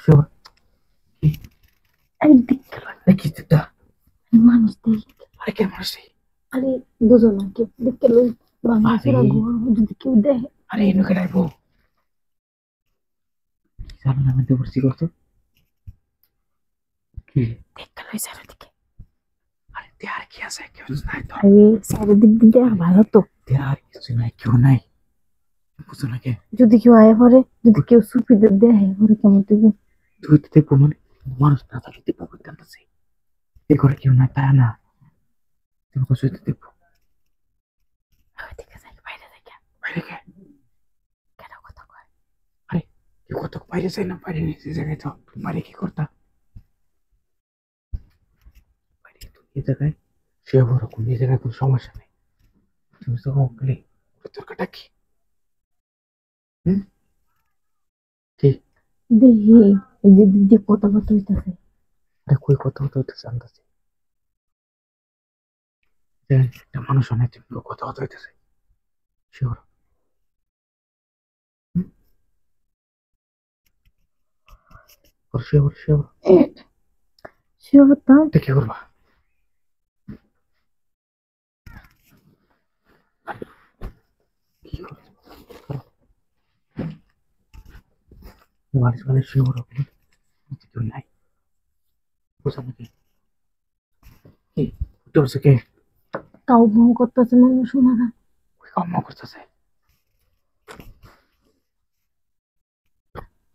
sure কি একদিক কি এটা মানুষ দেখি আরে কে মানুষ আরে বুঝো না কেউ দেখতে লই আরে বাংলাদেশের ঘর যদি কেউ দেখে আরে এনুকে ডাইবো জানো না আমি তো বলছি করতো কি দেখতে লই চারিদিকে আরে তে আর কি আছে কেউ নাই তো আরে চারিদিক দিয়ে দেখ ভালো তো তে আর কিছু নাই কেউ নাই বুঝো না কে যদি কেউ আয় পরে যদি কেউ সুপিতে দেখে পরে কেমন দেখবো তুই তো দেখবো মানে মানুষ না থাকলে দেখবো করতে আনতেছি এ করে কেউ নাই তাই না তুমি কোথায় দেখবো ওইদিকে যাই বাইরে যাই বাইরে কে কেন কথা কয় আরে কেউ কত বাইরে যাই না বাইরে নিচে জায়গায় তো বাইরে কি করতা বাইরে তুমি এই জায়গায় সে বড় কোন এই জায়গায় কোনো সমস্যা নেই তুমি তো গেলে তর্কটা কি হুম কি দেখি এই যে দিক দিয়ে কথাবার্তা হইতেছে আরে কই কথা হতে হইতেছে আনতেছি যে একটা মানুষ অনেক কথা হতে হইতেছে শিওর শিওর শিওর সে কথা এটা কি করবা কি করবা মানুষ মানে শিওর কেউ নাই বুঝা নাকি কি উঠতে পারছে কে কাউ ভং করতেছে মানুষ শোনা না ওই কাম্য করতেছে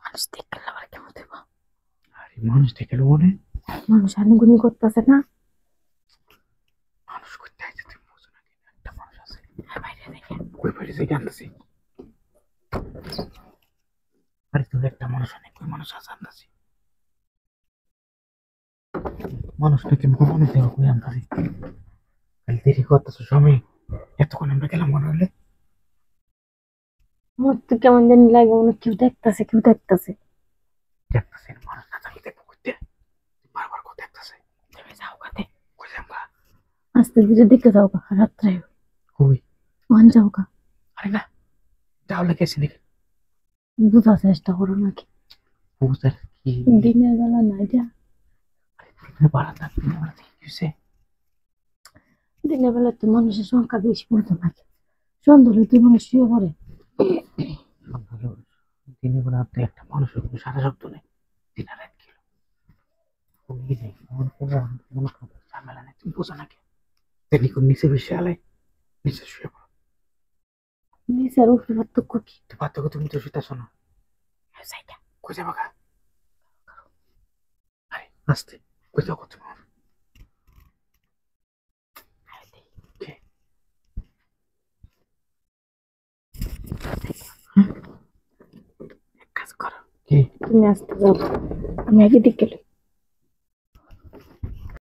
মানুষ দেখলে আবার কেমন দেবো আরে মানুষ দেখে মনে মানুষ আনুগুনি করতেছে না মানুষ করতে আইছে তুমি বুঝো নাকি একটা মানুষ আছে বাইরে দেখে কই বাইরে থেকে আনতেছি আরে তুমি একটা মানুষ অনেক কই মানুষ আছে আনতেছি মানুষ নাকি মানুষ দেখো কই আনতেছি খালি দেরি করতেছো সময় এতক্ষণ আমরা গেলাম মনে হলে আমার তো কেমন জানি লাগে মনে হয় কেউ দেখতেছে কেউ দেখতেছে দেখতেছি মানুষ না থাকলে দেখবো করতে বারবার কথা দেখতেছে তুমি যাও কাতে কই যাবো আস্তে ধীরে দেখে যাও কা রাত্রে কই মান যাও কা আরে না তাহলে গেছি নাকি বুঝার চেষ্টা করো নাকি বুঝার কি দিনের বেলা নাই যা বাড়া থাকবে না কিসে দিনের বেলা তো মানুষের সংখ্যা বেশি পড়তো নাকি সন্ধ্যা হলে তুই মানুষ শুয়ে পড়ে দিনে বেলা আপনি একটা মানুষের কোনো সারা শব্দ নেই দিন রাত গেল কোনো নেই কোনো ঝামেলা নেই তুমি বোঝো নাকি তেমনি কোন নিচে বেশি আলাই নিচে শুয়ে পড়ো নিচের উপরে পার্থক্য কি তো পার্থক্য তুমি তো শুতে শোনো সাইডা কই যাবা গা আরে আস্তে কই যাবো তোমার কে এক কাজ করো কি তুমি আসতে যাও আমি আগে দিকে